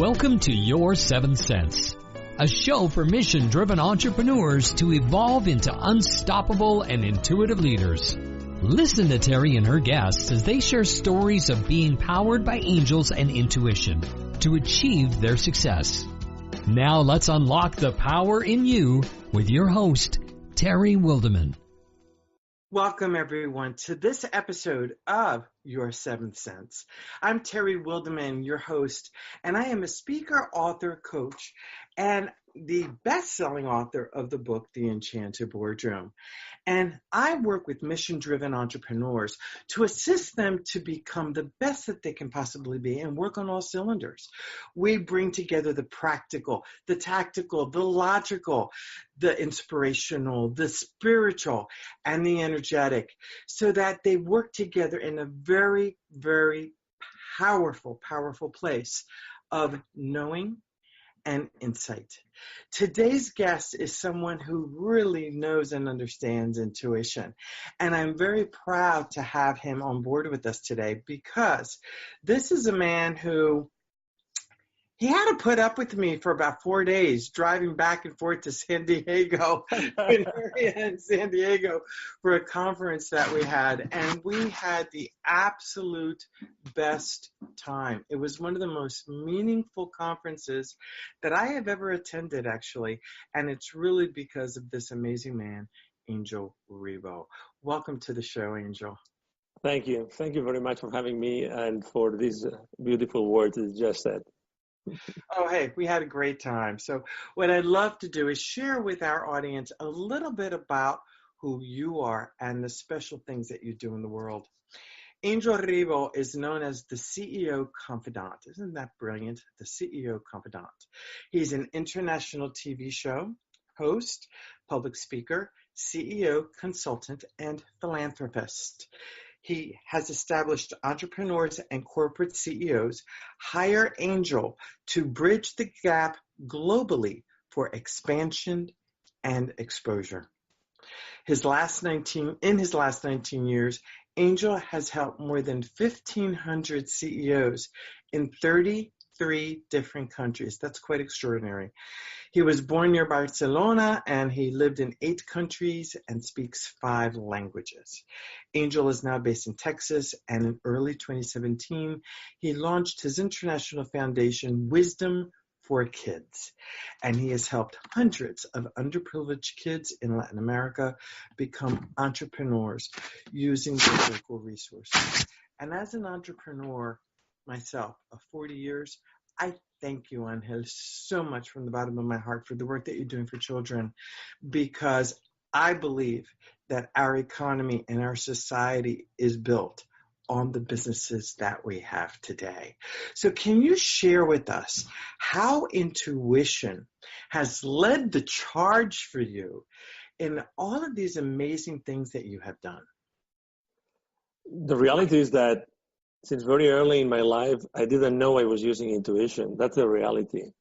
Welcome to Your Seventh Sense, a show for mission-driven entrepreneurs to evolve into unstoppable and intuitive leaders. Listen to Terry and her guests as they share stories of being powered by angels and intuition to achieve their success. Now let's unlock the power in you with your host, Terry Wildeman. Welcome, everyone, to this episode of Your Seventh Sense. I'm Terry Wildeman, your host, and I am a speaker, author, coach, and the best-selling author of the book, The Enchanted Boardroom. And I work with mission-driven entrepreneurs to assist them to become the best that they can possibly be and work on all cylinders. We bring together the practical, the tactical, the logical, the inspirational, the spiritual, and the energetic, so that they work together in a very, very powerful place of knowing and insight. Today's guest is someone who really knows and understands intuition, and I'm very proud to have him on board with us today because this is a man who he had to put up with me for about 4 days, driving back and forth to San Diego, in San Diego, for a conference that we had. And we had the absolute best time. It was one of the most meaningful conferences that I have ever attended, actually. And it's really because of this amazing man, Angel Ribo. Welcome to the show, Angel. Thank you. Thank you very much for having me and for these beautiful words you just said. Oh, hey, we had a great time. So what I'd love to do is share with our audience a little bit about who you are and the special things that you do in the world. Angel Ribo is known as the CEO Confidant. Isn't that brilliant? The CEO Confidant. He's an international TV show host, public speaker, CEO, consultant, and philanthropist. He has established entrepreneurs and corporate CEOs hire Angel to bridge the gap globally for expansion and exposure. In his last 19 years, Angel has helped more than 1,500 CEOs in 33 different countries. That's quite extraordinary. He was born near Barcelona, and he lived in 8 countries and speaks 5 languages. Angel is now based in Texas, and in early 2017, he launched his international foundation, Wisdom for Kids, and he has helped hundreds of underprivileged kids in Latin America become entrepreneurs using their local resources. And as an entrepreneur myself of 40 years, I thank you, Angel, so much from the bottom of my heart for the work that you're doing for children, because I believe that our economy and our society is built on the businesses that we have today. So can you share with us how intuition has led the charge for you in all of these amazing things that you have done? The reality is that since very early in my life, I didn't know I was using intuition. That's the reality.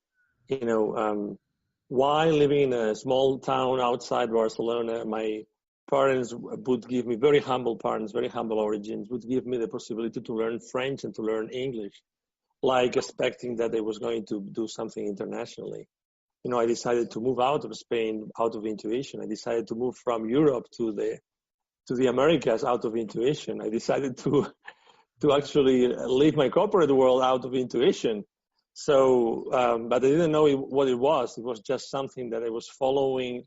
While living in a small town outside Barcelona, my parents would give me, very humble parents, very humble origins, would give me the possibility to learn French and to learn English, like expecting that I was going to do something internationally. I decided to move out of Spain out of intuition. I decided to move from Europe to the Americas out of intuition. I decided to actually leave my corporate world out of intuition. So, but I didn't know what it was. It was just something that I was following.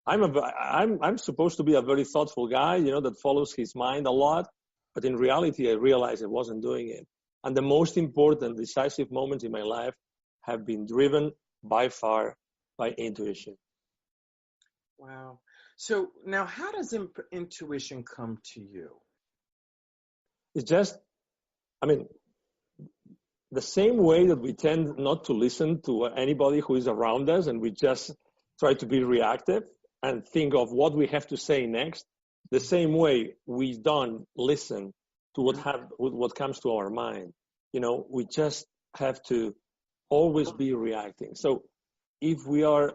I'm supposed to be a very thoughtful guy, that follows his mind a lot. But in reality, I realized I wasn't doing it. And the most important, decisive moments in my life have been driven by far by intuition. Wow. So now how does intuition come to you? It's just, the same way that we tend not to listen to anybody who is around us and we just try to be reactive and think of what we have to say next, the same way we don't listen to what comes to our mind. We just have to always be reacting. So if we are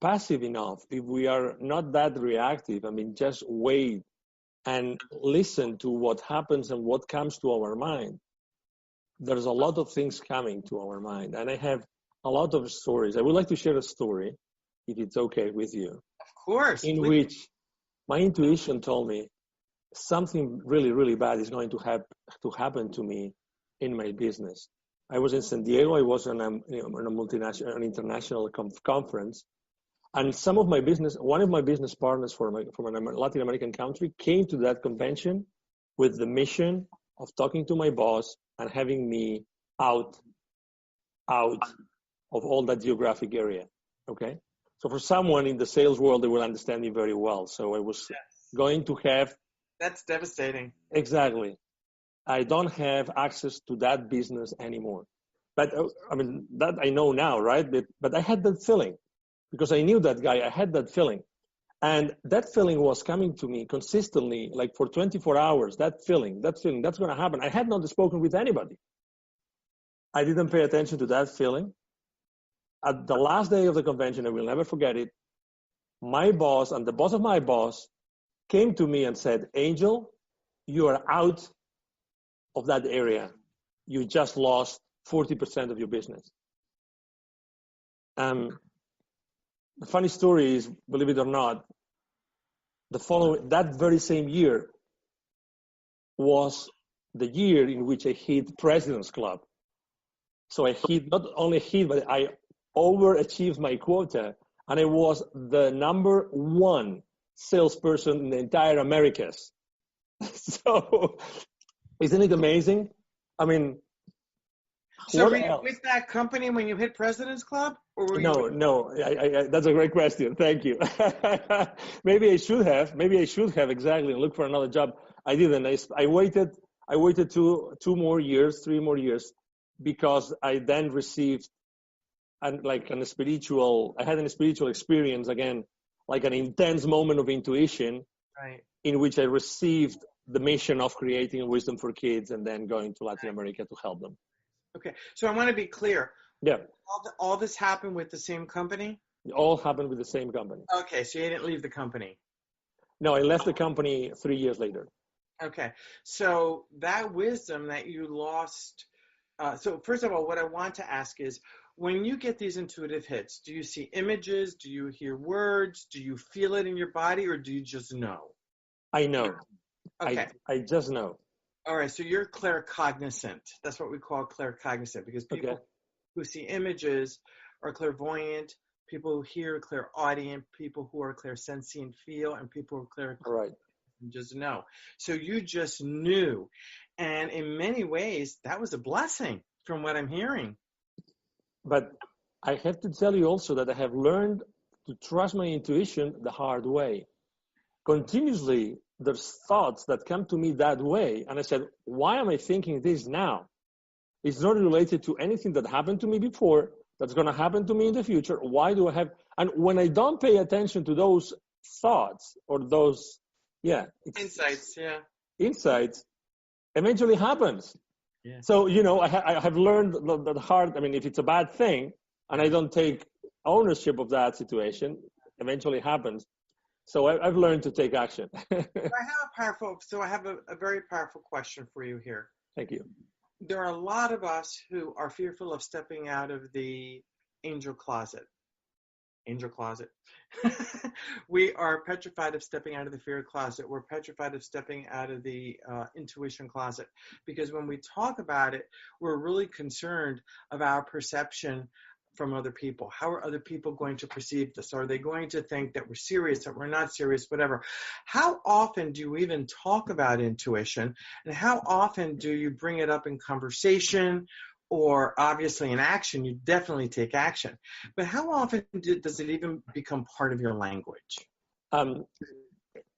passive enough, if we are not that reactive, just wait and listen to what happens and what comes to our mind, there's a lot of things coming to our mind. And I have a lot of stories. I would like to share a story, if it's okay with you, Of course. in Please. which my intuition told me something really, really bad is going to happen to me in my business. I was in San Diego. I was on a multinational, an international conference, and one of my business partners from a Latin American country came to that convention with the mission of talking to my boss and having me out of all that geographic area. Okay, so for someone in the sales world, they will understand me very well. So I was going to have. That's devastating. Exactly. I don't have access to that business anymore. But I mean, that I know now, right? But I had that feeling because I knew that guy. I had that feeling. And that feeling was coming to me consistently, like for 24 hours, that feeling, that's going to happen. I had not spoken with anybody. I didn't pay attention to that feeling. At the last day of the convention, I will never forget it, my boss and the boss of my boss came to me and said, Angel, you are out of that area. You just lost 40% of your business. The funny story is, believe it or not, that very same year was the year in which I hit President's Club. So I but I overachieved my quota, and I was the number one salesperson in the entire Americas. So isn't it amazing? I mean, so were you with that company when you hit President's Club? Or were No. That's a great question. Thank you. Maybe I should have exactly, and look for another job. I didn't. I waited 3 more years, because I then received I had a spiritual experience again, like an intense moment of intuition, right, in which I received the mission of creating wisdom for kids and then going to Latin America to help them. Okay, so I want to be clear. Yeah. All this happened with the same company? It all happened with the same company. Okay, so you didn't leave the company. No, I left the company 3 years later. Okay, so that wisdom that you lost, so first of all, what I want to ask is, when you get these intuitive hits, do you see images? Do you hear words? Do you feel it in your body, or do you just know? I know. Okay. I just know. All right, so you're claircognizant. That's what we call claircognizant, because people who see images are clairvoyant, people who hear clairaudient, people who are clairsensient feel, and people who are claircognizant just know. So you just knew. And in many ways, that was a blessing from what I'm hearing. But I have to tell you also that I have learned to trust my intuition the hard way. Continuously, there's thoughts that come to me that way. And I said, why am I thinking this now? It's not related to anything that happened to me before, that's going to happen to me in the future. Why do I have? And when I don't pay attention to those thoughts or those, insights, eventually happens. Yeah. So, I have learned the hard, if it's a bad thing and I don't take ownership of that situation, eventually happens. So I've learned to take action. I have a very powerful question for you here. Thank you. There are a lot of us who are fearful of stepping out of the angel closet. We are petrified of stepping out of the fear closet. We're petrified of stepping out of the intuition closet, because when we talk about it, we're really concerned of our perception from other people. How are other people going to perceive this? Are they going to think that we're serious, that we're not serious, whatever? How often do you even talk about intuition, and how often do you bring it up in conversation? Or obviously in action, you definitely take action. But how often does it even become part of your language?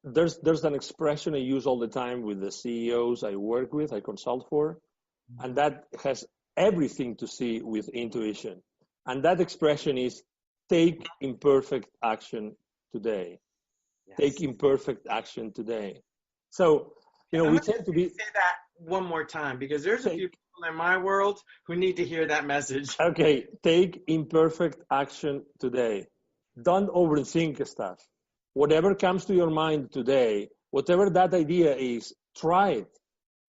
There's an expression I use all the time with the CEOs I work with, I consult for, and that has everything to see with intuition. And that expression is, take imperfect action today. Yes. Take imperfect action today. So, we tend to be... Say that one more time, because there's a few people in my world who need to hear that message. Okay, take imperfect action today. Don't overthink stuff. Whatever comes to your mind today, whatever that idea is, try it.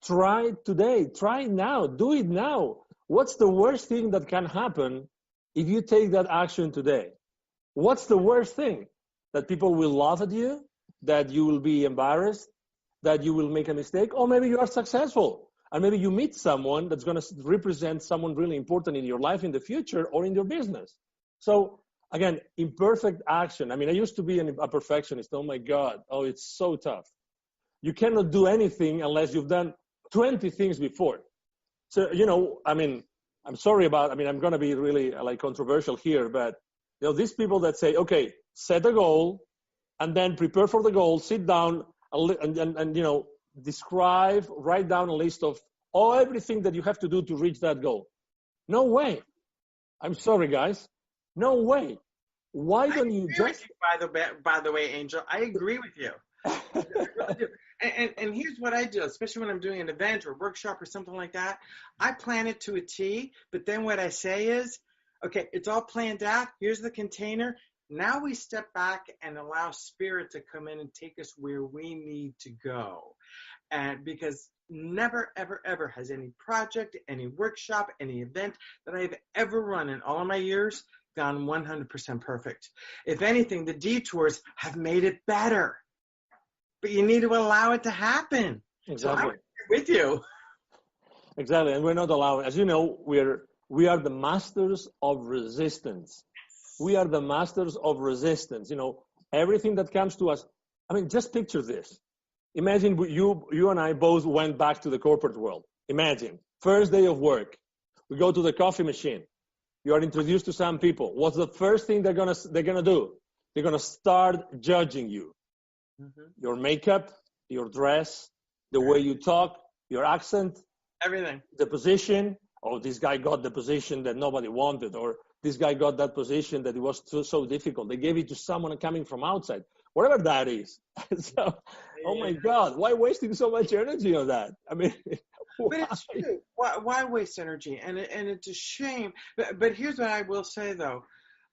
Try today. Try now. Do it now. What's the worst thing that can happen if you take that action today? What's the worst thing? That people will laugh at you, that you will be embarrassed, that you will make a mistake, or maybe you are successful. And maybe you meet someone that's going to represent someone really important in your life in the future or in your business. So again, imperfect action. I mean, I used to be a perfectionist. Oh my God. Oh, it's so tough. You cannot do anything unless you've done 20 things before. So, I'm sorry I'm going to be really controversial here, but these people that say, okay, set a goal and then prepare for the goal, sit down and describe, write down a list of everything that you have to do to reach that goal. No way. I'm sorry, guys. No way. Why don't you just... By the way, Angel, I agree with you. I really do. And here's what I do, especially when I'm doing an event or a workshop or something like that. I plan it to a T, but then what I say is, okay, it's all planned out. Here's the container. Now we step back and allow spirit to come in and take us where we need to go. And because never, ever, ever has any project, any workshop, any event that I've ever run in all of my years gone 100% perfect. If anything, the detours have made it better. But you need to allow it to happen. Exactly. So I'm with you. Exactly. And we're not allowing, as you know, we are the masters of resistance. We are the masters of resistance. Everything that comes to us. I mean, just picture this. Imagine you and I both went back to the corporate world. Imagine, first day of work. We go to the coffee machine. You are introduced to some people. What's the first thing they're gonna do? They're gonna start judging you. Mm-hmm. Your makeup, your dress, the way you talk, your accent, everything. The position. Oh, this guy got the position that nobody wanted, or this guy got that position that it was so difficult. They gave it to someone coming from outside, whatever that is. So, oh my God, why wasting so much energy on that? I mean, but it's true. Why waste energy? And it's a shame. But here's what I will say though.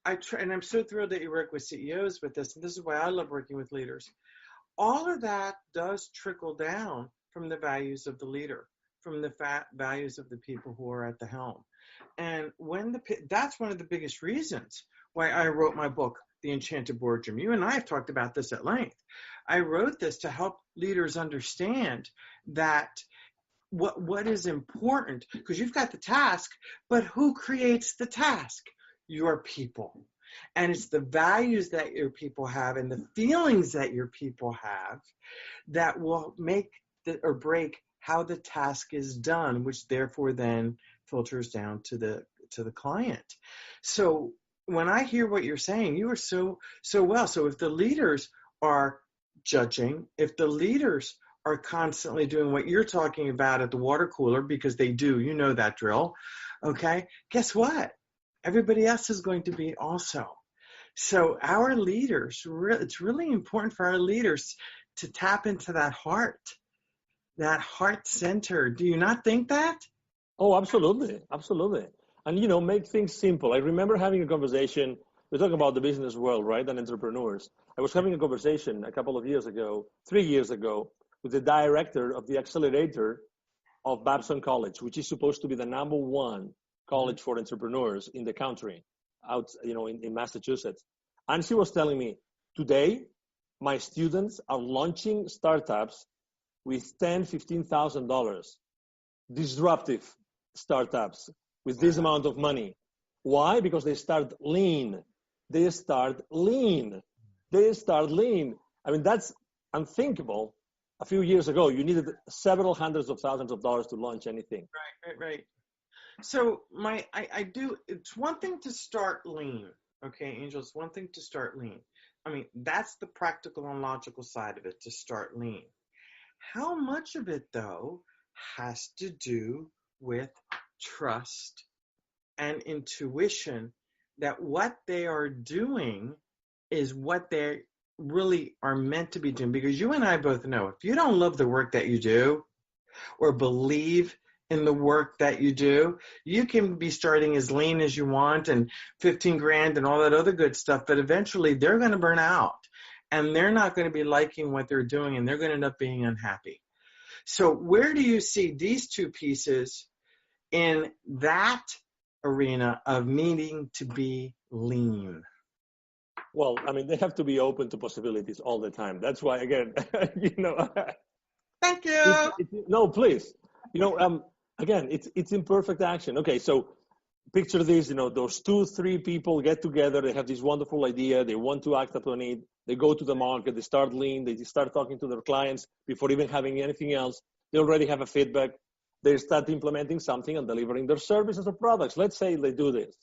And I'm so thrilled that you work with CEOs with this. And this is why I love working with leaders. All of that does trickle down from the values of the leader, from the values of the people who are at the helm. And that's one of the biggest reasons why I wrote my book, The Enchanted Boardroom. You and I have talked about this at length. I wrote this to help leaders understand that what is important, because you've got the task, but who creates the task? Your people. And it's the values that your people have and the feelings that your people have that will make or break how the task is done, which therefore then filters down to the client. So when I hear what you're saying, you are so well. So if the leaders are judging, if the leaders are constantly doing what you're talking about at the water cooler, because they do, you know that drill, okay, guess what? Everybody else is going to be also. So our leaders, it's really important for our leaders to tap into that heart center. Do you not think that? Oh, absolutely. Absolutely. And, make things simple. I remember having a conversation. We're talking about the business world, right? And entrepreneurs. I was having a conversation a couple of years ago, 3 years ago, with the director of the accelerator of Babson College, which is supposed to be the #1 college for entrepreneurs in the country, out, in Massachusetts. And she was telling me, today, my students are launching startups with $10,000, $15,000, disruptive startups with this amount of money. Why? Because they start lean. They start lean. I mean, that's unthinkable. A few years ago, you needed several hundreds of thousands of dollars to launch anything. Right. So it's one thing to start lean. Okay, Angel, it's one thing to start lean. I mean, that's the practical and logical side of it, to start lean. How much of it, though, has to do with trust and intuition that what they are doing is what they really are meant to be doing? Because you and I both know, if you don't love the work that you do or believe in the work that you do, you can be starting as lean as you want and 15 grand and all that other good stuff, but eventually they're going to burn out and they're not going to be liking what they're doing and they're going to end up being unhappy. So where do you see these two pieces in that arena of needing to be lean? Well, I mean, they have to be open to possibilities all the time. That's why, again, you know, Thank you. no, please, you know, again, it's imperfect action. Okay, so picture this, you know, those 2-3 people get together, they have this wonderful idea, they want to act upon it, they go to the market, they start lean, they start talking to their clients before even having anything else. They already have a feedback. They start implementing something and delivering their services or products. Let's say they do this.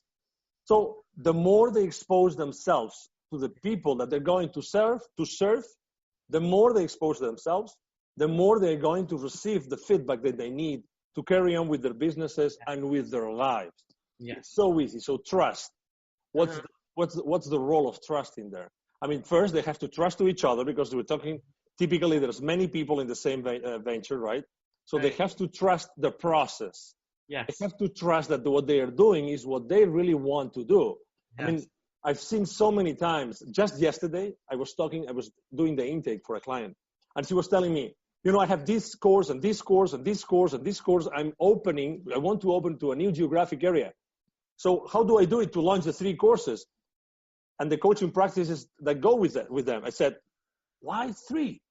So the more they expose themselves to the people that they're going to serve, the more they expose themselves, the more they're going to receive the feedback that they need to carry on with their businesses and with their lives. Yes. It's so easy. So trust. What's the role of trust in there? I mean, first they have to trust to each other because we're talking, typically there's many people in the same venture, right? So they have to trust the process. Yes. They have to trust that what they are doing is what they really want to do. Yes. I mean, I've seen so many times. Just yesterday, I was doing the intake for a client, and she was telling me, you know, I have this course and this course and this course and this course. I want to open to a new geographic area. So how do I do it to launch the 3 courses? And the coaching practices that go with them. I said, why 3?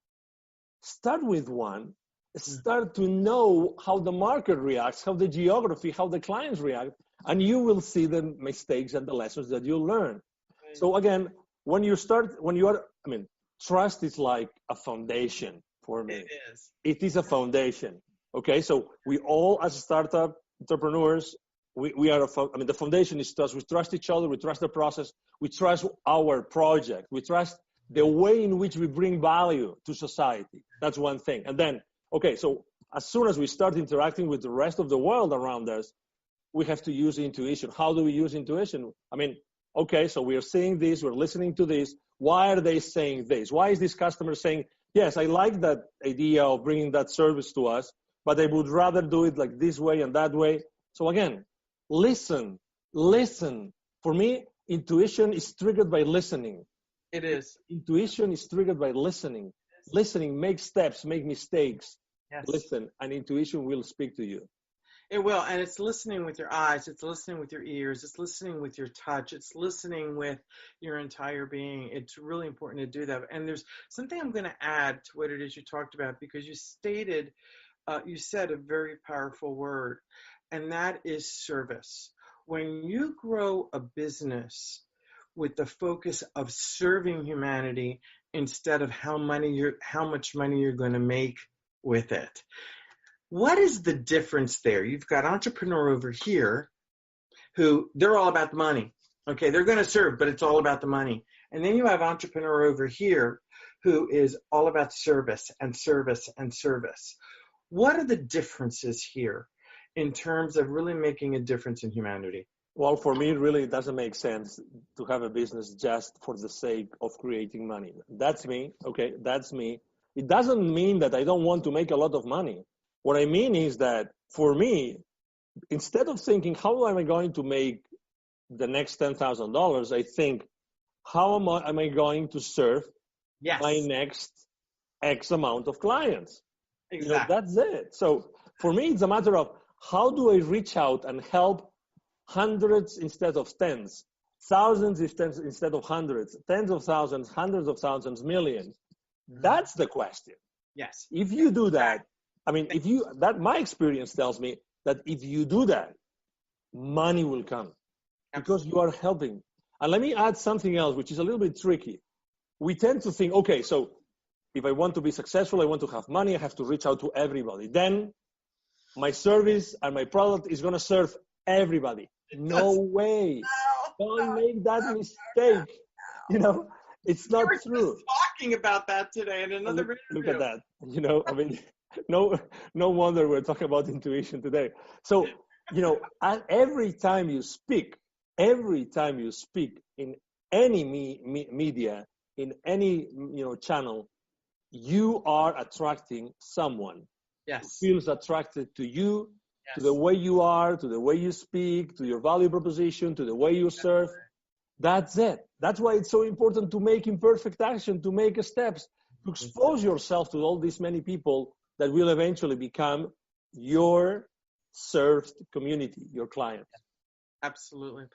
Start with 1. Start to know how the market reacts, how the geography, how the clients react, and you will see the mistakes and the lessons that you'll learn. Right. So again, trust is like a foundation for me. It is a foundation. Okay, so we all, as startup entrepreneurs, the foundation is trust. We trust each other. We trust the process. We trust our project. We trust the way in which we bring value to society. That's one thing. And then, okay, so as soon as we start interacting with the rest of the world around us, we have to use intuition. How do we use intuition? I mean, okay, so we are seeing this, we're listening to this. Why are they saying this? Why is this customer saying, yes, I like that idea of bringing that service to us, but I would rather do it like this way and that way. So again, listen. For me, intuition is triggered by listening. It is. Intuition is triggered by listening. Yes. Listening, make steps, make mistakes. Yes. Listen, and intuition will speak to you. It will, and it's listening with your eyes, it's listening with your ears, it's listening with your touch, it's listening with your entire being. It's really important to do that. And there's something I'm going to add to what it is you talked about, because you said a very powerful word, and that is service. When you grow a business with the focus of serving humanity instead of how much money you're going to make with it, what is the difference there? You've got entrepreneur over here who they're all about the money. Okay, they're going to serve, but it's all about the money. And then you have entrepreneur over here who is all about service and service and service. What are the differences here in terms of really making a difference in humanity? Well, for me, really, it doesn't make sense to have a business just for the sake of creating money. That's me. Okay, that's me. It doesn't mean that I don't want to make a lot of money. What I mean is that for me, instead of thinking, how am I going to make the next $10,000, I think, how am I going to serve my next X amount of clients? Exactly. You know, that's it. So for me, it's a matter of how do I reach out and help hundreds instead of tens, thousands instead of hundreds, tens of thousands, hundreds of thousands, millions. That's the question. Yes. If you do that, I mean, my experience tells me that if you do that, money will come because you are helping. And let me add something else, which is a little bit tricky. We tend to think, okay, so if I want to be successful, I want to have money, I have to reach out to everybody. Then my service and my product is going to serve everybody. No way. Don't make that mistake. You know, it's not true. Just talking about that today in another interview. Look at that. You know, I mean, no wonder we're talking about intuition today. So, you know, every time you speak in any media, in any, channel, you are attracting someone who feels attracted to you, to the way you are, to the way you speak, to your value proposition, to the way you serve. That's it. That's why it's so important to make imperfect action, to make steps, to expose yourself to all these many people that will eventually become your served community, your clients. Absolutely.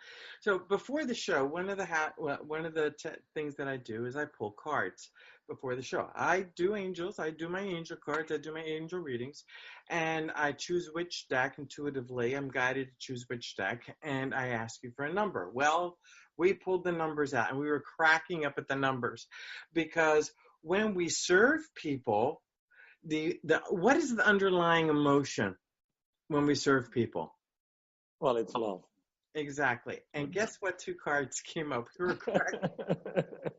So before the show, one of the things that I do is I pull cards before the show. I do angels. I do my angel cards. I do my angel readings, and I choose which deck intuitively. I'm guided to choose which deck, and I ask you for a number. Well, we pulled the numbers out, and we were cracking up at the numbers because when we serve people, what is the underlying emotion when we serve people? Well, it's love. Exactly. And guess what 2 cards came up? We were cracking.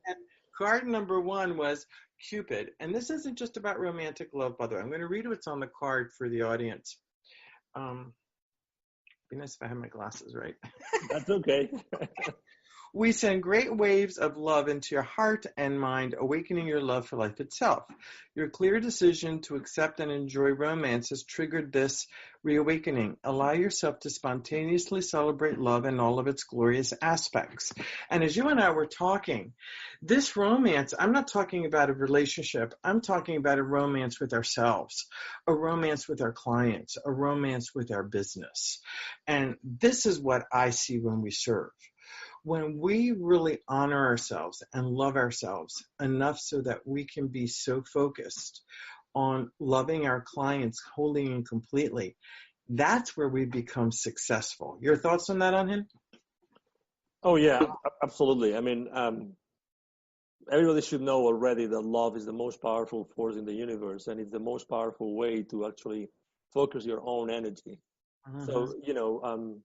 And card number 1 was Cupid. And this isn't just about romantic love, by the way. I'm going to read what's on the card for the audience. Be nice if I had my glasses right. That's okay. We send great waves of love into your heart and mind, awakening your love for life itself. Your clear decision to accept and enjoy romance has triggered this reawakening. Allow yourself to spontaneously celebrate love in all of its glorious aspects. And as you and I were talking, this romance, I'm not talking about a relationship. I'm talking about a romance with ourselves, a romance with our clients, a romance with our business. And this is what I see when we serve. When we really honor ourselves and love ourselves enough so that we can be so focused on loving our clients wholly and completely, that's where we become successful. Your thoughts on that, Anhin? Oh, yeah, absolutely. I mean, everybody should know already that love is the most powerful force in the universe, and it's the most powerful way to actually focus your own energy. Mm-hmm. So,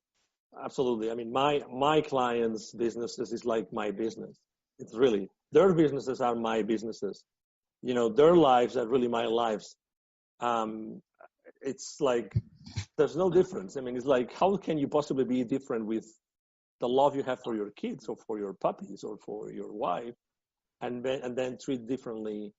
absolutely. I mean, my clients' businesses is like my business. It's really, their businesses are my businesses. Their lives are really my lives. It's like, there's no difference. I mean, it's like, how can you possibly be different with the love you have for your kids or for your puppies or for your wife, and then treat differently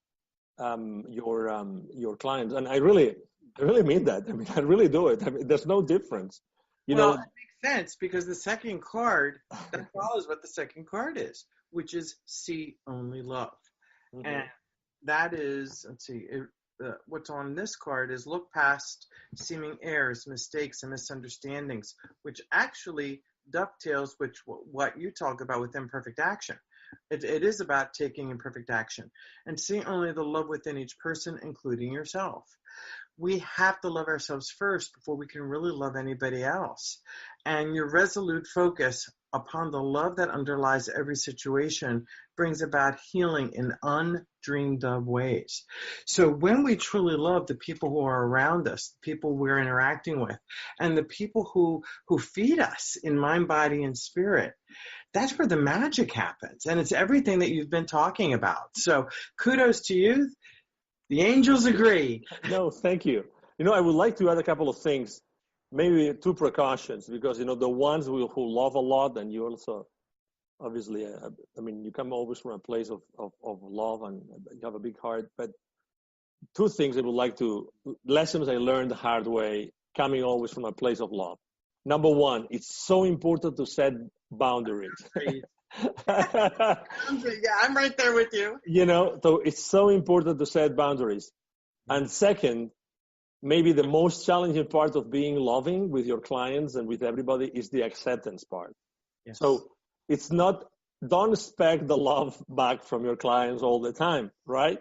your clients? And I really mean that. I mean, I really do it. I mean, there's no difference. It makes sense because the second card, that follows what the second card is, which is see only love. Mm-hmm. And that is, let's see, what's on this card is look past seeming errors, mistakes, and misunderstandings, which actually dovetails with what you talk about with imperfect action. It is about taking imperfect action and see only the love within each person, including yourself. We have to love ourselves first before we can really love anybody else. And your resolute focus upon the love that underlies every situation brings about healing in undreamed of ways. So when we truly love the people who are around us, the people we're interacting with, and the people who feed us in mind, body, and spirit, that's where the magic happens. And it's everything that you've been talking about. So kudos to you. The angels agree. No, thank you. I would like to add a couple of things, maybe 2 precautions, because, the ones who love a lot, and you also, obviously, I mean, you come always from a place of love and you have a big heart, but 2 things I would like lessons I learned the hard way, coming always from a place of love. Number 1, it's so important to set boundaries. Yeah, I'm right there with you. So it's so important to set boundaries. And second, maybe the most challenging part of being loving with your clients and with everybody is the acceptance part. Yes. So it's not, don't expect the love back from your clients all the time, right?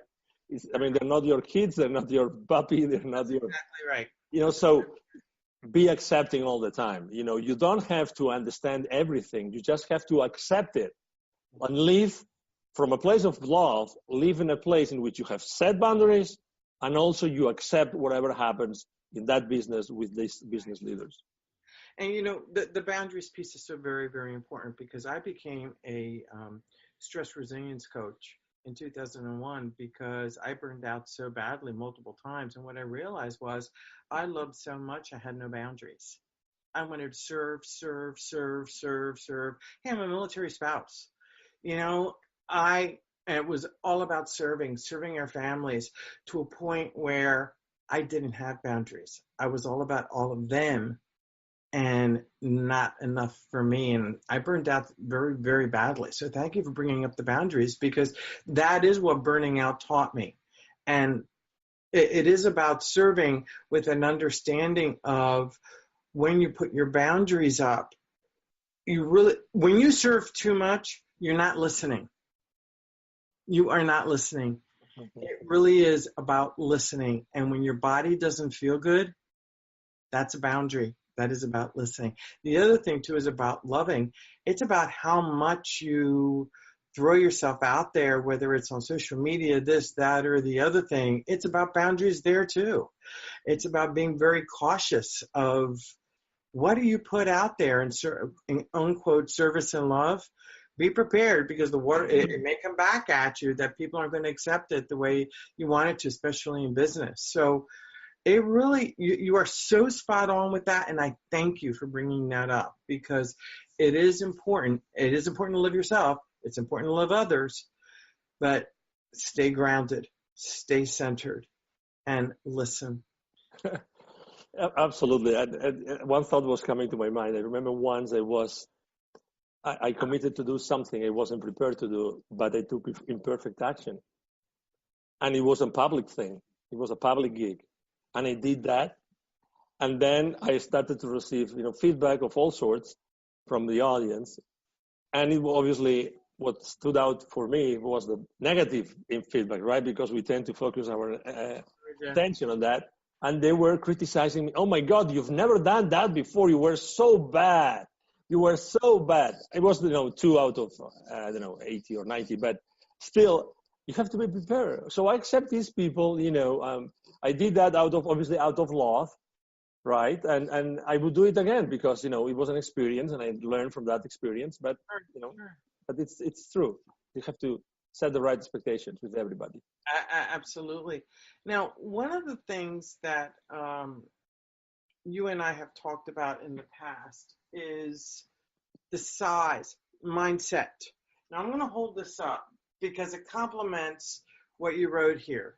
They're not your kids, they're not your puppy, they're not your... Exactly right. So be accepting all the time. You don't have to understand everything. You just have to accept it and live from a place of love, live in a place in which you have set boundaries and also you accept whatever happens in that business with these business leaders. And, the boundaries piece is so very, very important because I became a stress resilience coach in 2001 because I burned out so badly multiple times. And what I realized was I loved so much I had no boundaries. I wanted to serve. Hey, I'm a military spouse. It was all about serving our families to a point where I didn't have boundaries. I was all about all of them and not enough for me. And I burned out very, very badly. So thank you for bringing up the boundaries because that is what burning out taught me. And It is about serving with an understanding of when you put your boundaries up, when you serve too much, you're not listening. You are not listening. It really is about listening. And when your body doesn't feel good, that's a boundary. That is about listening. The other thing, too, is about loving. It's about how much you throw yourself out there, whether it's on social media, this, that, or the other thing. It's about boundaries there, too. It's about being very cautious of what do you put out there in unquote service and love. Be prepared, because the water, it may come back at you that people aren't going to accept it the way you want it to, especially in business. So it really, you are so spot on with that, and I thank you for bringing that up, because it is important. It is important to live yourself. It's important to love others, but stay grounded, stay centered, and listen. Absolutely. And one thought was coming to my mind. I remember once I committed to do something I wasn't prepared to do, but I took imperfect action. And it was a public thing. It was a public gig. And I did that. And then I started to receive, feedback of all sorts from the audience. And it obviously, what stood out for me was the negative feedback, right? Because we tend to focus our attention on that. And they were criticizing me. Oh my God, you've never done that before. You were so bad. You were so bad. It was, 2 out of, 80 or 90, but still, you have to be prepared. So I accept these people, I did that out of love, right? And I would do it again because, it was an experience and I learned from that experience, but, but it's true. You have to set the right expectations with everybody. Absolutely. Now, one of the things that you and I have talked about in the past is the size, mindset. Now, I'm going to hold this up because it complements what you wrote here.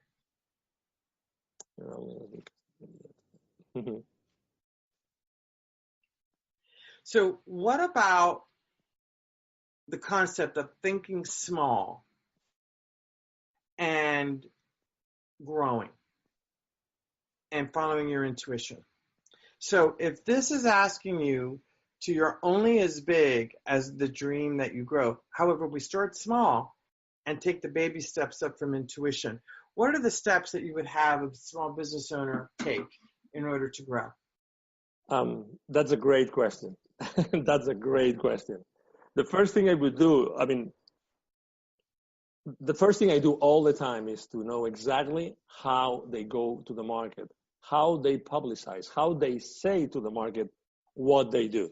So what about the concept of thinking small and growing and following your intuition? So if this is asking you to you're only as big as the dream that you grow, however, we start small and take the baby steps up from intuition. What are the steps that you would have a small business owner take in order to grow? That's a great question. That's a great question. The first thing I would do, the first thing I do all the time is to know exactly how they go to the market, how they publicize, how they say to the market what they do.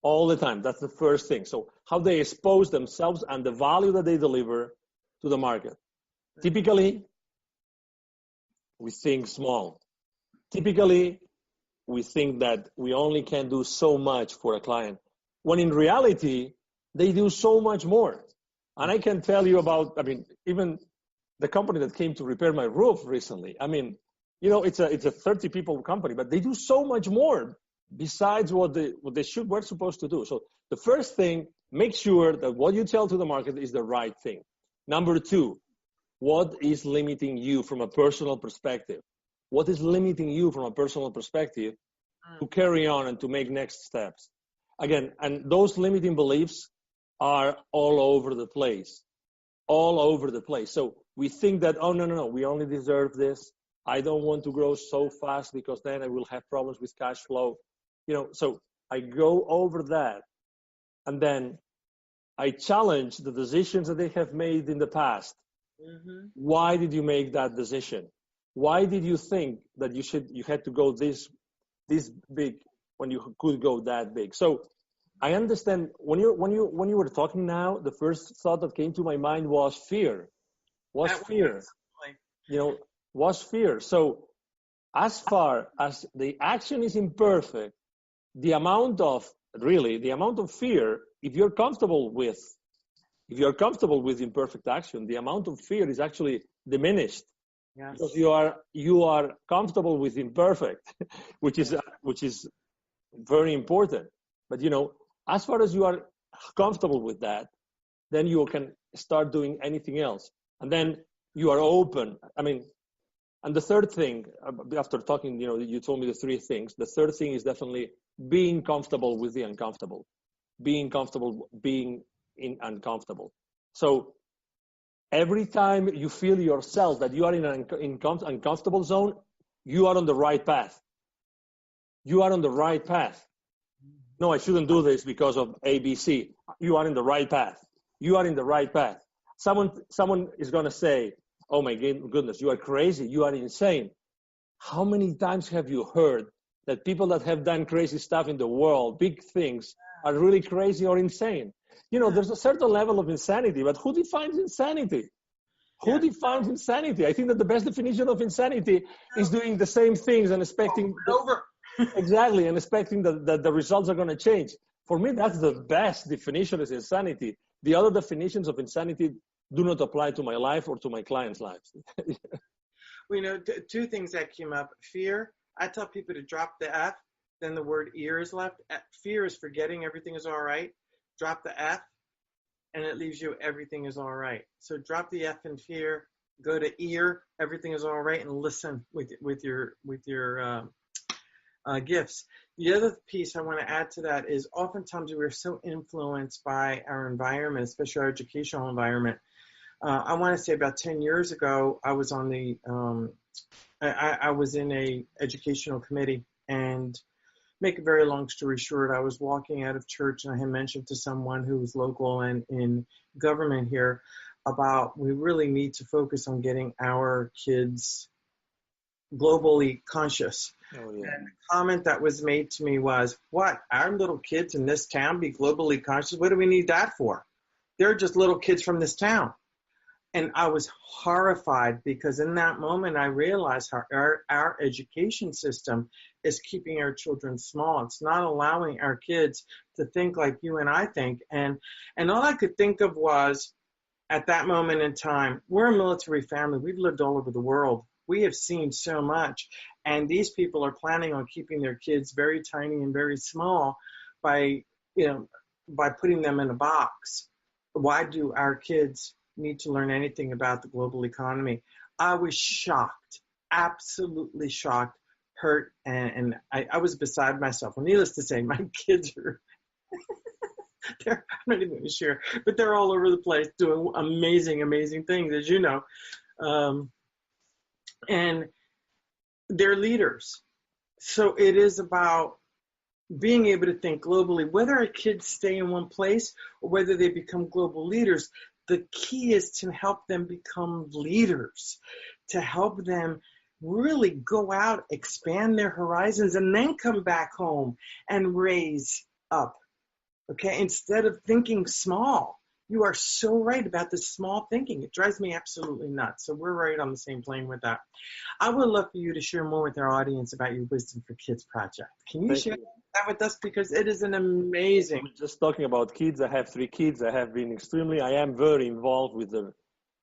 All the time. That's the first thing. So how they expose themselves and the value that they deliver to the market. Typically, we think small. Typically, we think that we only can do so much for a client, when in reality, they do so much more. And I can tell you about, even the company that came to repair my roof recently. It's a 30 people company, but they do so much more besides what they were supposed to do. So the first thing, make sure that what you tell to the market is the right thing. Number 2, what is limiting you from a personal perspective? What is limiting you from a personal perspective to carry on and to make next steps? Again, and those limiting beliefs are all over the place. All over the place. So we think that, oh, no, we only deserve this. I don't want to grow so fast because then I will have problems with cash flow. So I go over that. And then I challenge the decisions that they have made in the past. Mm-hmm. Why did you make that decision? Why did you think that you had to go this big when you could go that big? So I understand when you were talking now, the first thought that came to my mind was fear. Was fear. So as far as the action is imperfect, the amount of fear, if you're comfortable with imperfect action, the amount of fear is actually diminished. Yes. Because you are comfortable with imperfect, which is very important. But as far as you are comfortable with that, then you can start doing anything else. And then you are open. And the third thing, after talking, you told me the three things. The third thing is definitely being comfortable with the uncomfortable, being comfortable being uncomfortable. So every time you feel yourself that you are in an uncomfortable zone, you are on the right path. You are on the right path. No, I shouldn't do this because of ABC. You are in the right path. You are in the right path. Someone is going to say, oh my goodness, you are crazy. You are insane. How many times have you heard that people that have done crazy stuff in the world, big things, are really crazy or insane? There's a certain level of insanity, but who defines insanity? Who defines insanity? I think that the best definition of insanity is doing the same things and expecting exactly, and expecting that the results are going to change. For me, that's the best definition of insanity. The other definitions of insanity do not apply to my life or to my clients' lives. Two things that came up. Fear. I tell people to drop the F, then the word ear is left. Fear is forgetting everything is all right. Drop the F, and it leaves you everything is all right. So drop the F in fear, go to ear, everything is all right, and listen with your gifts. The other piece I want to add to that is oftentimes we're so influenced by our environment, especially our educational environment. I want to say about 10 years ago, I was on I was in a educational committee, and make a very long story short, I was walking out of church and I had mentioned to someone who was local and in government here about we really need to focus on getting our kids globally conscious. Oh, yeah. And the comment that was made to me was, what, our little kids in this town be globally conscious? What do we need that for? They're just little kids from this town. And I was horrified because in that moment I realized how our education system is keeping our children small. It's not allowing our kids to think like you and I think. And all I could think of was, at that moment in time, we're a military family. We've lived all over the world. We have seen so much. And these people are planning on keeping their kids very tiny and very small by putting them in a box. Why do our kids need to learn anything about the global economy? I was shocked, absolutely shocked, hurt, and I was beside myself. Well, needless to say, my kids are, I'm not even going to share, but they're all over the place doing amazing, amazing things, as you know. And they're leaders. So it is about being able to think globally, whether our kids stay in one place or whether they become global leaders. The key is to help them become leaders, to help them really go out, expand their horizons, and then come back home and raise up, okay? Instead of thinking small. You are so right about the small thinking. It drives me absolutely nuts. So we're right on the same plane with that. I would love for you to share more with our audience about your Wisdom for Kids project. Can you share that with us? Because it is an amazing. Just talking about kids, I have 3 kids. I am very involved with the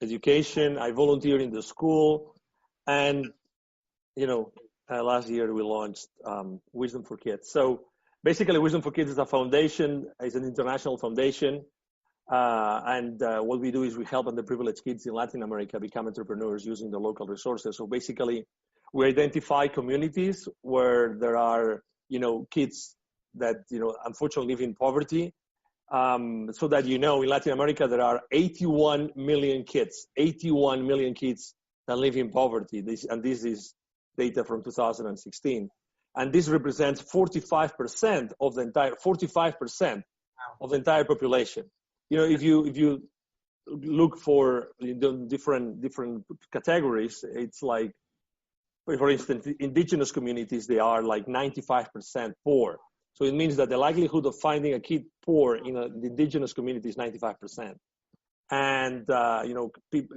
education. I volunteer in the school. And, last year we launched Wisdom for Kids. So basically Wisdom for Kids is a foundation, it's an international foundation. What we do is we help underprivileged kids in Latin America become entrepreneurs using the local resources. So basically, we identify communities where there are, kids that, unfortunately live in poverty. So that, in Latin America, there are 81 million kids that live in poverty. This is data from 2016. And this represents 45% of the entire population. If you look for different categories, it's like, for instance, indigenous communities, they are like 95% poor. So it means that the likelihood of finding a kid poor in the indigenous community is 95%. And,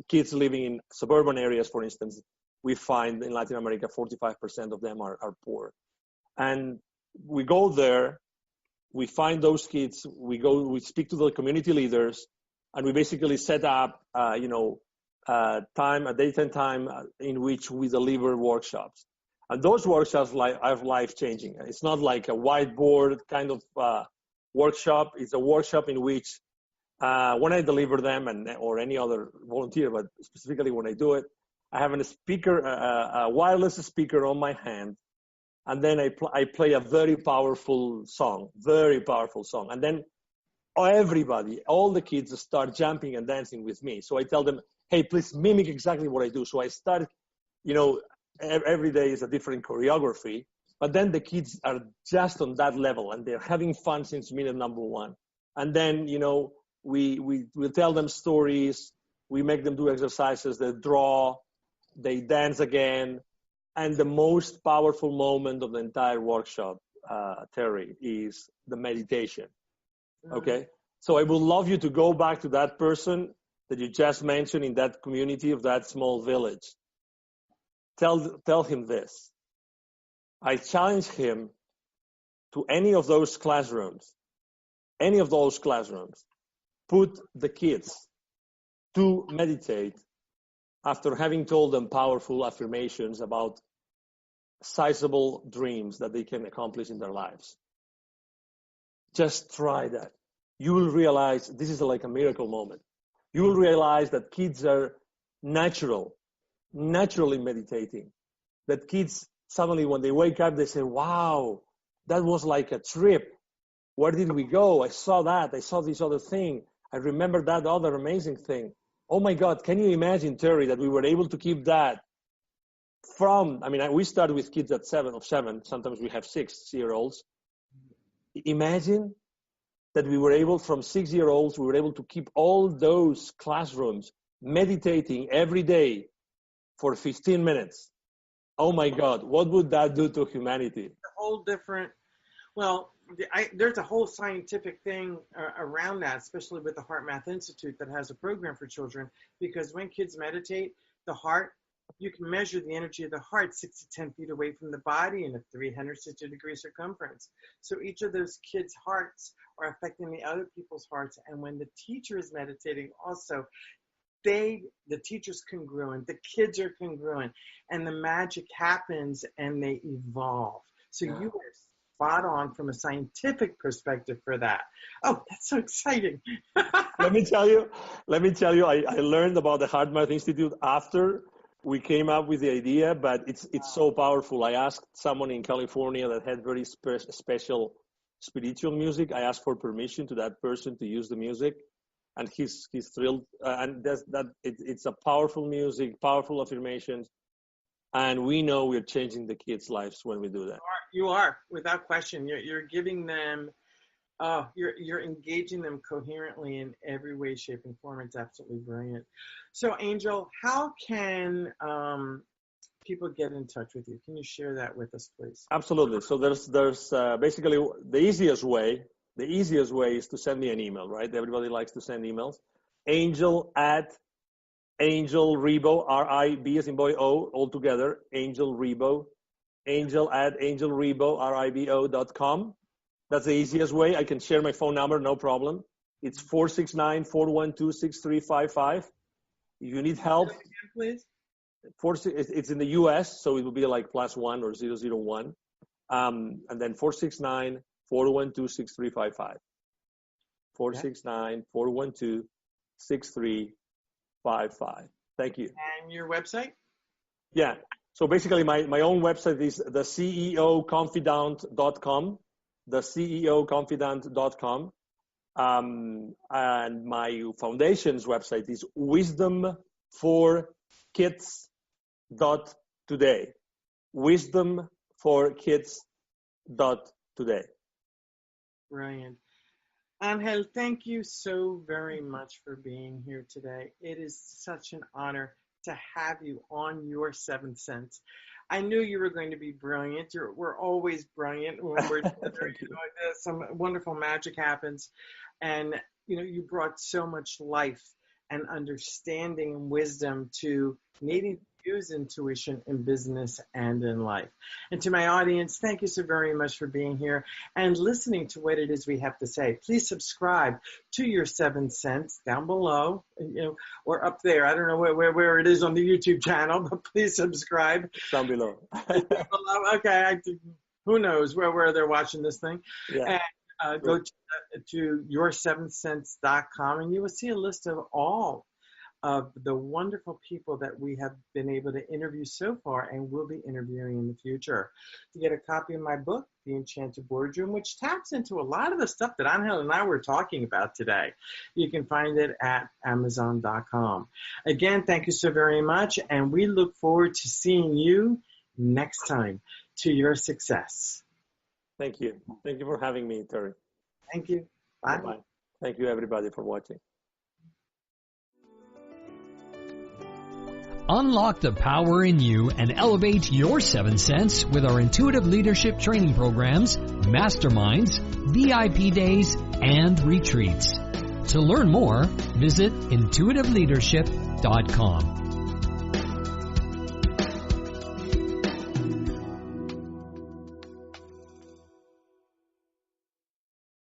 kids living in suburban areas, for instance, we find in Latin America, 45% of them are poor. And we go there, we find those kids, we speak to the community leaders, and we basically set up, a date and time in which we deliver workshops. And those workshops are life-changing. It's not like a whiteboard kind of workshop. It's a workshop in which when I deliver them or any other volunteer, but specifically when I do it, I have a wireless speaker on my hand, and then I play a very powerful song, and then everybody, all the kids start jumping and dancing with me. So I tell them, hey, please mimic exactly what I do. So I start, every day is a different choreography, but then the kids are just on that level and they're having fun since minute number one. And then, we tell them stories, we make them do exercises, they draw, they dance again. And the most powerful moment of the entire workshop, Terry, is the meditation. Okay, so I would love you to go back to that person that you just mentioned in that community of that small village. Tell him this. I challenge him to any of those classrooms, put the kids to meditate after having told them powerful affirmations about sizable dreams that they can accomplish in their lives. Just try that. You will realize this is like a miracle moment. You will realize that kids are naturally meditating. That kids suddenly, when they wake up, they say, wow, that was like a trip. Where did we go? I saw that. I saw this other thing. I remember that other amazing thing. Oh my God, can you imagine, Terry, that we were able to keep that we started with kids at seven, sometimes we have 6-year-olds. Imagine that we were able, from 6-year-olds, we were able to keep all those classrooms meditating every day for 15 minutes. Oh my God, what would that do to humanity? A whole different, there's a whole scientific thing around that, especially with the Heart Math Institute that has a program for children, because when kids meditate, the heart, you can measure the energy of the heart 6 to 10 feet away from the body in a 360-degree circumference. So each of those kids' hearts are affecting the other people's hearts. And when the teacher is meditating also, the teacher's congruent, the kids are congruent, and the magic happens and they evolve. So you are spot on from a scientific perspective for that. Oh, that's so exciting. Let me tell you, I learned about the Heart Math Institute after we came up with the idea, but it's so powerful. I asked someone in California that had very special spiritual music. I asked for permission to that person to use the music, and he's thrilled. And it's a powerful music, powerful affirmations, and we know we're changing the kids' lives when we do that. You are, without question. You're giving them. You're engaging them coherently in every way, shape, and form. It's absolutely brilliant. So, Angel, how can people get in touch with you? Can you share that with us, please? Absolutely. So there's basically the easiest way is to send me an email, right? Everybody likes to send emails. Angel at Ribo, R-I-B as in boy, O, all together, Angel Ribo, Angel at angelribo, RIBO.com. That's the easiest way. I can share my phone number, no problem. It's 469-412-6355. If you need help, please. It's in the U.S., so it will be like +1 or 001. And then 469-412-6355. 469-412-6355. Thank you. And your website? Yeah. So basically, my own website is theCEOconfidant.com. theCEOconfidant.com. And my foundation's website is wisdomforkids.today. wisdomforkids.today. Brilliant. Angel, thank you so very much for being here today. It is such an honor to have you on Your Seventh Sense. I knew you were going to be brilliant. We're always brilliant when we're together. Some wonderful magic happens. And, you brought so much life and understanding and wisdom to needing to use intuition in business and in life. And to my audience, thank you so very much for being here and listening to what it is we have to say. Please subscribe to Your Seventh Sense down below, or up there. I don't know where it is on the YouTube channel, but please subscribe. Down below. Okay. Who knows where they're watching this thing. Yeah. And go to yourseventhsense.com and you will see a list of all of the wonderful people that we have been able to interview so far and will be interviewing in the future. To get a copy of my book, The Enchanted Boardroom, which taps into a lot of the stuff that Angel and I were talking about today, you can find it at Amazon.com. Again, thank you so very much, and we look forward to seeing you next time. To your success. Thank you. Thank you for having me, Terry. Thank you. Bye. Bye-bye. Thank you, everybody, for watching. Unlock the power in you and elevate your 7 cents with our intuitive leadership training programs, masterminds, VIP days, and retreats. To learn more, visit intuitiveleadership.com.